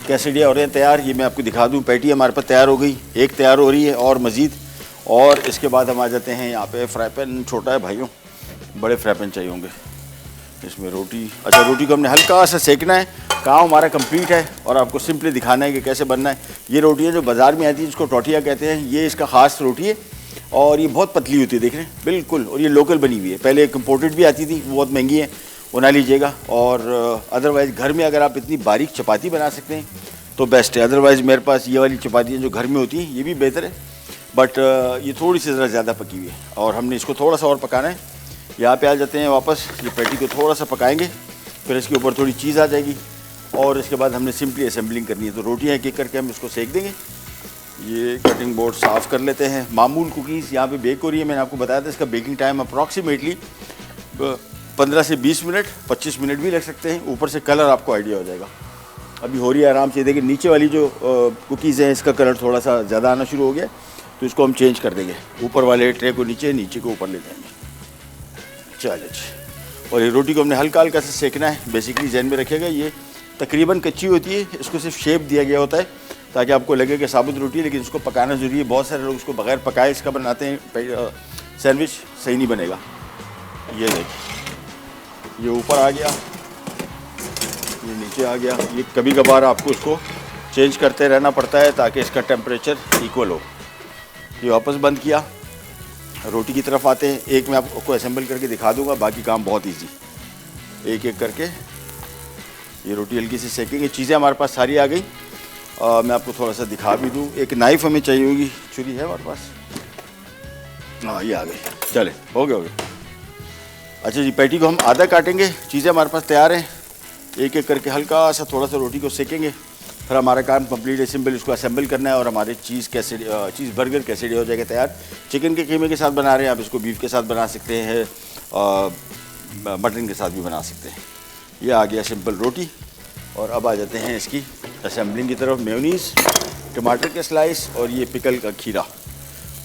कैसेडिया हो रहे हैं तैयार। ये मैं आपको दिखा दूँ, पैटी हमारे पास तैयार हो गई, एक तैयार हो रही है और मज़ीद। और इसके बाद हम आ जाते हैं यहाँ पे फ्राई पैन छोटा है भाइयों, बड़े फ्राई पैन चाहिए होंगे। इसमें रोटी, अच्छा रोटी को हमने हल्का सा सेकना है। काम हमारा कंप्लीट है और आपको सिंपली दिखाना है कि कैसे बनना है। ये रोटी है जो बाज़ार में आती है, जिसको टोटिया कहते हैं, ये इसका ख़ास रोटी है और ये बहुत पतली होती है, देख रहे हैं बिल्कुल। और ये लोकल बनी हुई है, पहले एक इम्पोर्टेड भी आती थी, वो बहुत महंगी है, वो ना लीजिएगा। और अदरवाइज़ घर में अगर आप इतनी बारीक चपाती बना सकते हैं तो बेस्ट है। अदरवाइज़ मेरे पास ये वाली चपातियाँ जो घर में होती हैं ये भी बेहतर है, बट ये थोड़ी सी ज़रा ज़्यादा पकी हुई है और हमने इसको थोड़ा सा और पकाना है। यहाँ पे आ जाते हैं वापस, ये पैटी को थोड़ा सा पकाएंगे, फिर इसके ऊपर थोड़ी चीज़ आ जाएगी और इसके बाद हमने सिंपली असेंबलिंग करनी है। तो रोटियाँ एक एक करके हम इसको सेक देंगे। ये कटिंग बोर्ड साफ़ कर लेते हैं। मामूल कुकीज़ यहाँ पे बेक हो रही है। मैंने आपको बताया था इसका बेकिंग टाइम अप्रॉक्सीमेटली 15 से 20 मिनट, 25 मिनट भी लग सकते हैं। ऊपर से कलर आपको आइडिया हो जाएगा। अभी हो रही है आराम से। देखिए नीचे वाली जो कुकीज़ हैं इसका कलर थोड़ा सा ज़्यादा आना शुरू हो गया, तो इसको हम चेंज कर देंगे। ऊपर वाले ट्रे को नीचे, नीचे को ऊपर ले जाएंगे। चलिए जी। और ये रोटी को हमने हल्का हल्का से सेकना है। बेसिकली जहन में रखिएगा ये तकरीबन कच्ची होती है, इसको सिर्फ शेप दिया गया होता है ताकि आपको लगे कि साबुत रोटी है, लेकिन इसको पकाना ज़रूरी है। बहुत सारे लोग इसको बगैर पकाए इसका बनाते हैं सैंडविच, सही नहीं बनेगा। ये देखिए, ये ऊपर आ गया, ये नीचे आ गया। ये कभी कभार आपको इसको चेंज करते रहना पड़ता है ताकि इसका टेम्परेचर इक्वल हो। ये वापस बंद किया, रोटी की तरफ आते हैं। एक मैं आपको असेंबल करके दिखा दूंगा, बाकी काम बहुत इजी। एक एक करके ये रोटी हल्की सी सेकेंगे। चीज़ें हमारे पास सारी आ गई। मैं आपको थोड़ा सा दिखा भी दूँ। एक नाइफ़ हमें चाहिए होगी, छुरी है हमारे पास? हाँ ये आ गई। चले हो गए। अच्छा जी, पैटी को हम आधा काटेंगे। चीज़ें हमारे पास तैयार हैं। एक एक करके हल्का सा थोड़ा सा रोटी को सेकेंगे, फिर हमारा काम कंप्लीट है। सिंपल इसको असेंबल करना है और हमारे चीज़ बर्गर कैसेडी हो जाएगा तैयार। चिकन के कीमे के साथ बना रहे हैं, आप इसको बीफ के साथ बना सकते हैं, मटन के साथ भी बना सकते हैं। ये आ गया सिंपल रोटी। और अब आ जाते हैं इसकी असेंबलिंग की तरफ। मेयोनीज़, टमाटर के स्लाइस और ये पिकल का खीरा,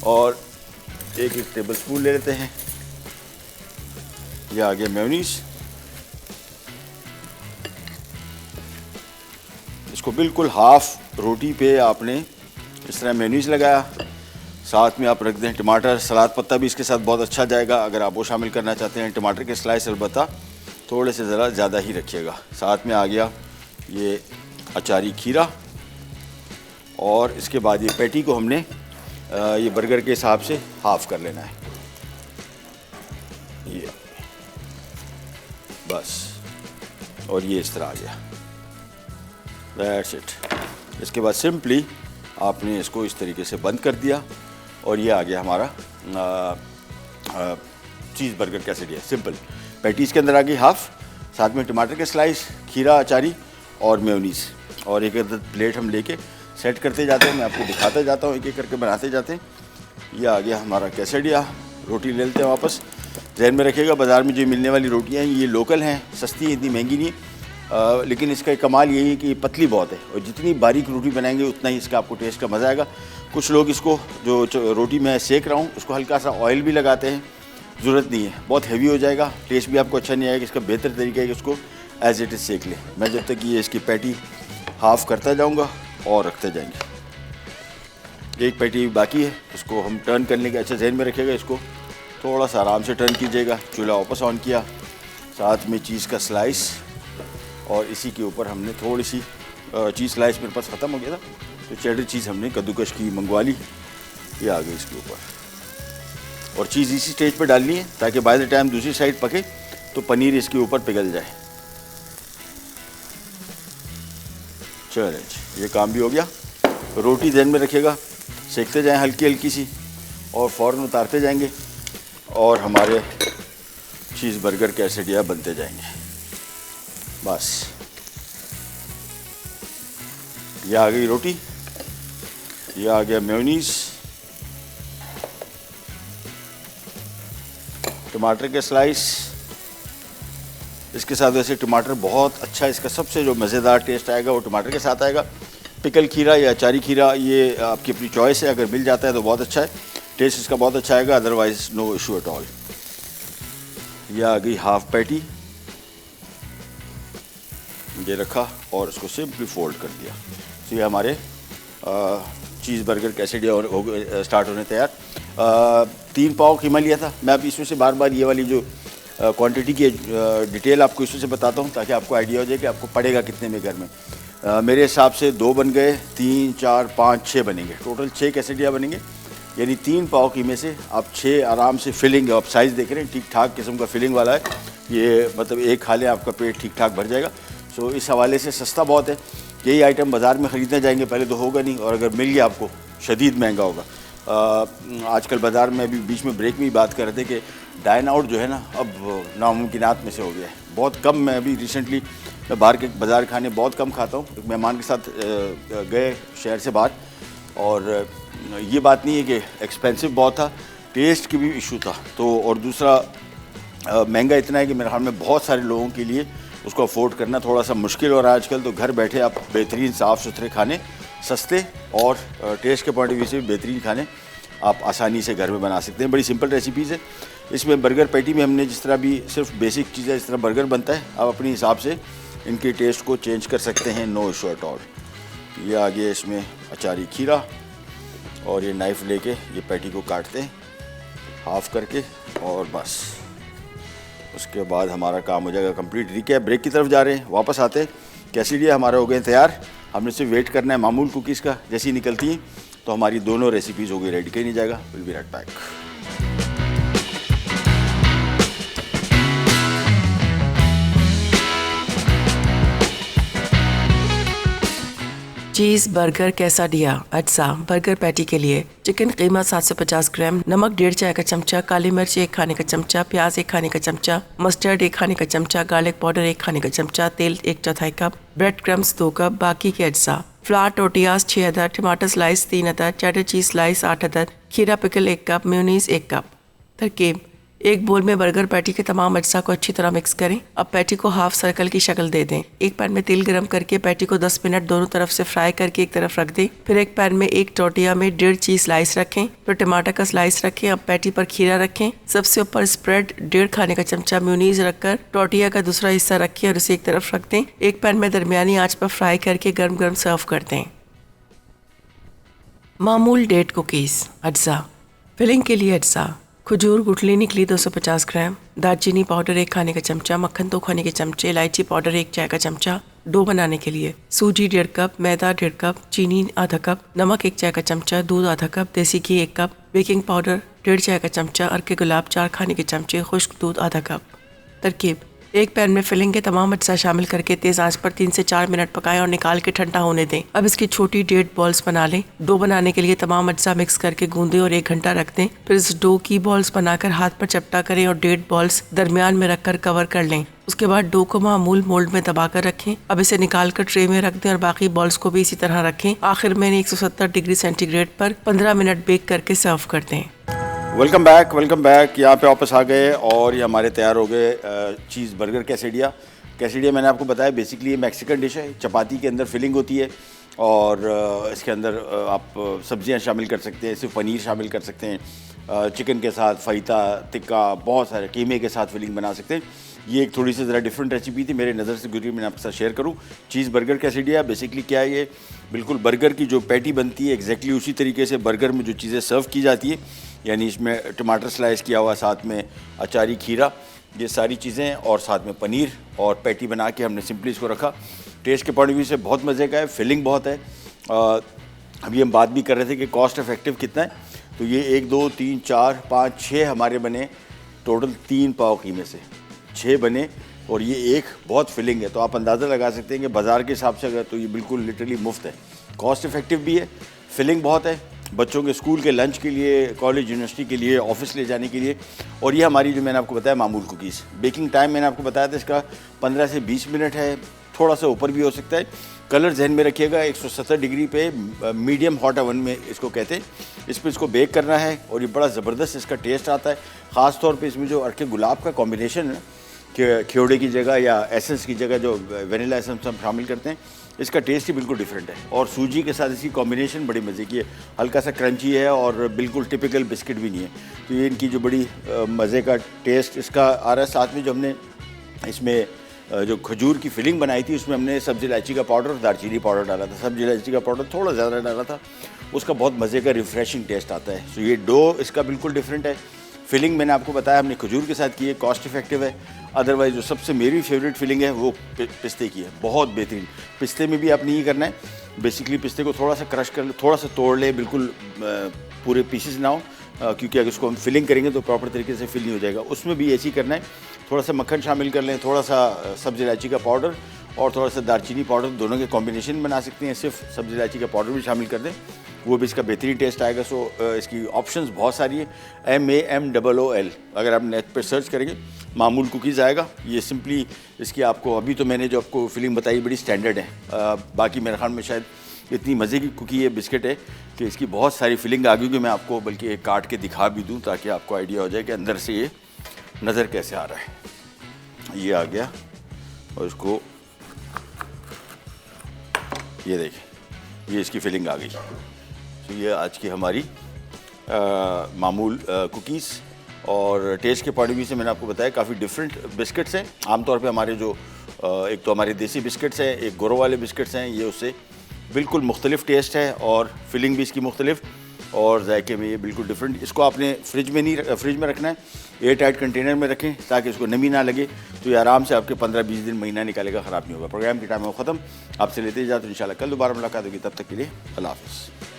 और एक एक टेबल स्पून ले लेते हैं। ये आ गया मेयोनीज़। इसको बिल्कुल हाफ रोटी पे आपने इस तरह मेयोनीज़ लगाया, साथ में आप रख दें टमाटर। सलाद पत्ता भी इसके साथ बहुत अच्छा जाएगा अगर आप वो शामिल करना चाहते हैं। टमाटर के स्लाइस अलबत्ता थोड़े से ज़रा ज़्यादा ही रखिएगा। साथ में आ गया ये अचारी खीरा, और इसके बाद ये पैटी को हमने ये बर्गर के हिसाब से हाफ कर लेना है, ये बस, और ये इस तरह आ गया, दैट्स इट। इसके बाद सिंपली आपने इसको इस तरीके से बंद कर दिया और ये आ गया हमारा चीज़ बर्गर कैसे दिया, सिंपल। पैटीज़ के अंदर आ गई हाफ, साथ में टमाटर के स्लाइस, खीरा, अचारी और मेयोनीज़, और एक प्लेट हम लेके सेट करते जाते हैं, मैं आपको दिखाता जाता हूँ, एक एक करके बनाते जाते हैं। ये आ गया हमारा कैसेडिया। रोटी ले लेते हैं वापस। जहन में रखिएगा बाज़ार में जो मिलने वाली रोटियाँ हैं ये लोकल हैं, सस्ती हैं, इतनी महंगी नहीं है, लेकिन इसका एक कमाल यही है कि ये पतली बहुत है और जितनी बारीक रोटी बनाएंगे उतना ही इसका आपको टेस्ट का मज़ा आएगा। कुछ लोग इसको जो रोटी मैं सेक रहा हूँ उसको हल्का सा ऑयल भी लगाते हैं, ज़रूरत नहीं है, बहुत हैवी हो जाएगा, टेस्ट भी आपको अच्छा नहीं आएगा। इसका बेहतर तरीका है कि उसको एज इट इज़ सेक लें। मैं जब तक ये इसकी पैटी हाफ़ करता जाऊँगा और रखते जाएंगे। एक पैटी बाकी है, इसको हम टर्न करने के, अच्छा जहन में रखिएगा, इसको थोड़ा सा आराम से टर्न कीजिएगा। चूल्हा वापस ऑन किया, साथ में चीज़ का स्लाइस, और इसी के ऊपर हमने थोड़ी सी चीज़ स्लाइस मेरे पास ख़त्म हो गया था तो चेडर चीज़ हमने कद्दूकश की मंगवा ली, ये आ गई इसके ऊपर। और चीज़ इसी स्टेज पर डालनी है ताकि बाय द टाइम दूसरी साइड पके तो पनीर इसके ऊपर पिघल जाए। चलें, ये काम भी हो गया। रोटी ध्यान में रखिएगा, सेकते जाएं हल्की हल्की सी और फ़ौरन उतारते जाएंगे और हमारे चीज़ बर्गर कैसेडिया बनते जाएंगे। बस ये आ गई रोटी, ये आ गया मेयोनीज़, टमाटर के स्लाइस। इसके साथ वैसे टमाटर बहुत अच्छा, इसका सबसे जो मज़ेदार टेस्ट आएगा वो टमाटर के साथ आएगा। पिकल खीरा या अचारी खीरा ये आपकी अपनी चॉइस है, अगर मिल जाता है तो बहुत अच्छा है, टेस्ट इसका बहुत अच्छा आएगा, otherwise no issue at all. ये आ गई हाफ पैटी, ये रखा और इसको सिंपली फोल्ड कर दिया। तो ये हमारे चीज़ बर्गर कैसेडिया स्टार्ट होने तैयार। 3 पाव कीमा लिया था मैं, अब इसमें से बार बार ये वाली जो क्वांटिटी की डिटेल आपको इसमें से बताता हूँ ताकि आपको आइडिया हो जाए कि आपको पड़ेगा कितने में घर में। मेरे हिसाब से 2 बन गए, 3, 4, 5, 6 बनेंगे, टोटल 6 कैसेडिया बनेंगे। यानी 3 पाव कीमे से आप 6 आराम से फिलिंग, आप साइज़ देख रहे हैं ठीक ठाक किस्म का फिलिंग वाला है ये, मतलब एक खा लें आपका पेट ठीक ठाक भर जाएगा। सो इस हवाले से सस्ता बहुत है। यही आइटम बाज़ार में ख़रीदने जाएंगे पहले तो होगा नहीं, और अगर मिल गया आपको शदीद महंगा होगा। आजकल बाज़ार में अभी बीच में ब्रेक में ही बात कर रहे थे कि डाइन आउट जो है ना अब नामुमकिनात में से हो गया है। बहुत कम, मैं अभी रिसेंटली मैं बाहर के बाज़ार खाने बहुत कम खाता हूँ। एक मेहमान के साथ गए शहर से बाहर, और ये बात नहीं है कि एक्सपेंसिव बहुत था, टेस्ट की भी इशू था। तो और दूसरा महंगा इतना है कि मेरे ख्याल में बहुत सारे लोगों के लिए उसको अफोर्ड करना थोड़ा सा मुश्किल हो रहा है आजकल। तो घर बैठे आप बेहतरीन साफ़ सुथरे खाने, सस्ते और टेस्ट के पॉइंट ऑफ व्यू से भी बेहतरीन खाने आप आसानी से घर में बना सकते हैं। बड़ी सिंपल रेसिपीज़ है। इसमें बर्गर पैटी में हमने जिस तरह भी सिर्फ बेसिक चीज़ें, जिस तरह बर्गर बनता है, आप अपने हिसाब से इनके टेस्ट को चेंज कर सकते हैं, नो इशू एट ऑल। ये आ गया इसमें अचारी खीरा, और ये नाइफ़ लेके ये पैटी को काटते हैं हाफ़ करके, और बस उसके बाद हमारा काम हो जाएगा कंप्लीट। रिकैप, ब्रेक की तरफ जा रहे हैं, वापस आते हैं। कैसेडिया हमारे हो गए तैयार, हमने सिर्फ वेट करना है मामूल कुकीज़ का, जैसी निकलती हैं तो हमारी दोनों रेसिपीज़ हो गई रेडी। कहीं नहीं जाएगा, will be right back. Cheese burger quesadilla अज्जा बर्गर पैटी के लिए चिकन कीमा 750 ग्राम, नमक 1.5 चाय का चमचा, काली मिर्च 1 खाने का चमचा, प्याज 1 खाने का चमचा, मस्टर्ड 1 खाने का चमचा, गार्लिक पाउडर 1 खाने का चमचा, तेल 1/4 कप, ब्रेड क्रम्स 2 कप, बाकी के अज्जा, फ्लावर टोटियाज 6 अदद, टमाटर स्लाइस 3 अदद, चेडर चीज स्लाइस 8 अदद, खीरा पिकल 1 कप, मेयोनीज 1 कप। तरकीब: एक बोल में बर्गर पैटी के तमाम अज्जा को अच्छी तरह मिक्स करें। अब पैटी को हाफ सर्कल की शक्ल दे दें। एक पैन में तेल गरम करके पैटी को 10 मिनट दोनों तरफ से फ्राई करके एक तरफ रख दें। फिर एक पैन में एक टोटिया में 1.5 चीज स्लाइस रखें, फिर टमाटर का स्लाइस रखें। अब पैटी पर खीरा रखें, सबसे ऊपर स्प्रेड 1.5 खाने का चमचा मेयोनीज रखकर टोटिया का दूसरा हिस्सा रखें और उसे एक तरफ रख दें। एक पैन में दरमियानी आंच पर फ्राई करके गर्म गर्म सर्व कर दें। मामूल डेट कुकीज़ अज्जा। फिलिंग के लिए अज्जा: खजूर गुठली निकली 250 ग्राम, दालचीनी पाउडर 1 खाने का चमचा, मक्खन 2 खाने के चमचे, इलायची पाउडर 1 चाय का चमचा, डो बनाने के लिए सूजी 1.5 कप, मैदा 1.5 कप, चीनी आधा कप, नमक 1 चाय का चमचा, दूध आधा कप, देसी घी 1 कप, बेकिंग पाउडर 1.5 चाय का चमचा, अर्के गुलाब 4 खाने के चमचे, खुश्क दूध आधा कप। तरकीब: एक पैन में फिलिंग के तमाम अज्जा शामिल करके तेज आंच पर 3 से 4 मिनट पकाएं और निकाल के ठंडा होने दें। अब इसकी छोटी डेट बॉल्स बना लें। डो बनाने के लिए तमाम अज्जा मिक्स करके गूंदें और 1 घंटा रख दें। फिर इस डो की बॉल्स बनाकर हाथ पर चपटा करें और डेट बॉल्स दरमियान में रखकर कवर कर लें। उसके बाद डो को मामूल मोल्ड में दबाकर रखें। अब इसे निकाल कर ट्रे में रख दें और बाकी बॉल्स को भी इसी तरह रखें। आखिर में 170 डिग्री सेंटीग्रेड पर 15 मिनट बेक करके सर्व कर दें। Welcome back. यहाँ पे वापस आ गए और ये हमारे तैयार हो गए चीज़ बर्गर कैसेडिया। मैंने आपको बताया बेसिकली ये मैक्सिकन डिश है। चपाती के अंदर फिलिंग होती है और इसके अंदर आप सब्जियां शामिल कर सकते हैं, सिर्फ पनीर शामिल कर सकते हैं, चिकन के साथ फ़ाहिता, टिक्का, बहुत सारे कीमे के साथ फिलिंग बना सकते हैं। ये एक थोड़ी सी ज़रा डिफरेंट रेसिपी थी, मेरे नज़र से गुजरी, मैंने आपके साथ शेयर करूँ। चीज़ बर्गर कैसेडिया बेसिकली क्या है, ये बिल्कुल बर्गर की जो पैटी बनती है एग्जैक्टली उसी तरीके से बर्गर में जो चीज़ें सर्व की जाती है, यानी इसमें टमाटर स्लाइस किया हुआ, साथ में अचारी खीरा, ये सारी चीज़ें और साथ में पनीर और पैटी बना के हमने सिंपली इसको रखा। टेस्ट के पॉइंट ऑफ व्यू से बहुत मज़े का है, फिलिंग बहुत है। अभी हम बात भी कर रहे थे कि कॉस्ट इफेक्टिव कितना है, तो ये 1 2 3 4 5 6 हमारे बने, टोटल 3 पाव कीमे से 6 बने और ये एक बहुत फिलिंग है। तो आप अंदाज़ा लगा सकते हैं कि बाज़ार के हिसाब से अगर तो ये बिल्कुल लिटरली मुफ्त है, कॉस्ट इफेक्टिव भी है, फिलिंग बहुत है, बच्चों के स्कूल के लंच के लिए, कॉलेज यूनिवर्सिटी के लिए, ऑफिस ले जाने के लिए। और ये हमारी जो मैंने आपको बताया मामूल कुकीज़, बेकिंग टाइम मैंने आपको बताया था इसका 15 से 20 मिनट है, थोड़ा सा ऊपर भी हो सकता है। कलर जहन में रखिएगा, 170 डिग्री पे मीडियम हॉट ओवन में इसको कहते हैं, इस पर इसको बेक करना है और ये बड़ा ज़बरदस्त इसका टेस्ट आता है। ख़ास तौर पे इसमें जो अर्के गुलाब का कॉम्बिनेशन है कि ख्योड़े की जगह या एसेंस की जगह जो वेनिला एसेंस हम शामिल करते हैं, इसका टेस्ट ही बिल्कुल डिफरेंट है। और सूजी के साथ इसकी कॉम्बिनेशन बड़ी मज़े की है, हल्का सा क्रंची है और बिल्कुल टिपिकल बिस्किट भी नहीं है। तो ये इनकी जो बड़ी मज़े का टेस्ट इसका आ रहा है। साथ में जो हमने इसमें जो खजूर की फिलिंग बनाई थी उसमें हमने सब्ज़ी इलायची का पाउडर और दालचीनी पाउडर डाला था। सब्ज़ी इलायची का पाउडर थोड़ा ज़्यादा डाला था, उसका बहुत मज़े का रिफ़्रेशिंग टेस्ट आता है। सो ये डो इसका बिल्कुल डिफरेंट है। फिलिंग मैंने आपको बताया हमने खजूर के साथ की है, कॉस्ट इफेक्टिव है। अदरवाइज़ जो सबसे मेरी फेवरेट फिलिंग है वो पिस्ते की है, बहुत बेहतरीन। पिस्ते में भी आपने ये करना है, बेसिकली पिस्ते को थोड़ा सा क्रश कर ले, थोड़ा सा तोड़ ले, बिल्कुल पूरे पीसेस ना हो, क्योंकि अगर उसको हम फिलिंग करेंगे तो प्रॉपर तरीके से फिल नहीं हो जाएगा। उसमें भी ऐसे ही करना है, थोड़ा सा मक्खन शामिल कर लें, थोड़ा सा सब्ज़ी इलायची का पाउडर और थोड़ा सा दालचीनी पाउडर, दोनों के कॉम्बिनेशन बना सकते हैं। सिर्फ सब्ज़ी इलायची का पाउडर भी शामिल कर दें, वो भी इसका बेहतरीन टेस्ट आएगा। सो इसकी ऑप्शंस बहुत सारी है, MAMOOL, अगर आप नेट पर सर्च करेंगे मामूल कुकीज़ आएगा। ये सिंपली इसकी आपको, अभी तो मैंने जो आपको फिलिंग बताई बड़ी स्टैंडर्ड है, बाकी मेरे ख्याल में शायद इतनी मज़े की कुकी है, बिस्किट है कि इसकी बहुत सारी फिलिंग आ गई कि मैं आपको बल्कि एक काट के दिखा भी दूँ ताकि आपको आइडिया हो जाए कि अंदर से ये नज़र कैसे आ रहा है। ये आ गया और इसको ये देखें, ये इसकी फिलिंग आ गई। तो ये आज की हमारी मामूल कुकीज़। और टेस्ट के पॉइंट ऑफ व्यू से मैंने आपको बताया काफ़ी डिफरेंट बिस्किट्स हैं। आमतौर पे हमारे जो एक तो हमारे देसी बिस्किट्स हैं, एक गोरो वाले बिस्किट्स हैं, ये उससे बिल्कुल मुख्तलिफ टेस्ट है और फिलिंग भी इसकी मुख्तलिफ और जायके में ये बिल्कुल डिफरेंट। इसको आपने फ्रिज में रखना है, एयर टाइट कंटेनर में रखें ताकि इसको नमी ना लगे, तो ये आराम से आपके 15-20 दिन, महीना निकालेगा, ख़राब नहीं होगा। प्रोग्राम के टाइम में ख़त्म, आपसे लेते जाते, तो इंशाल्लाह कल दोबारा मुलाकात होगी। तब तक के लिए अल्लाह हाफ़िज़।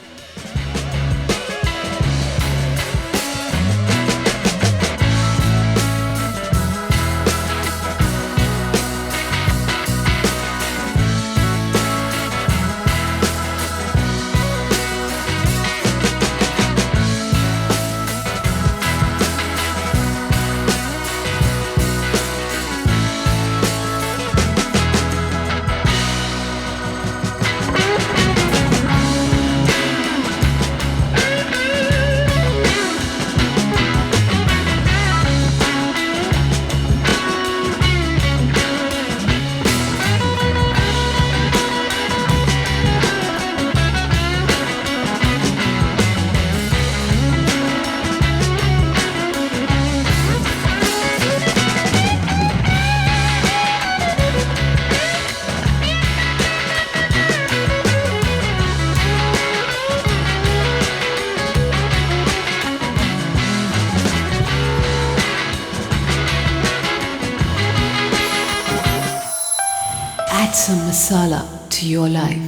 some masala to your life.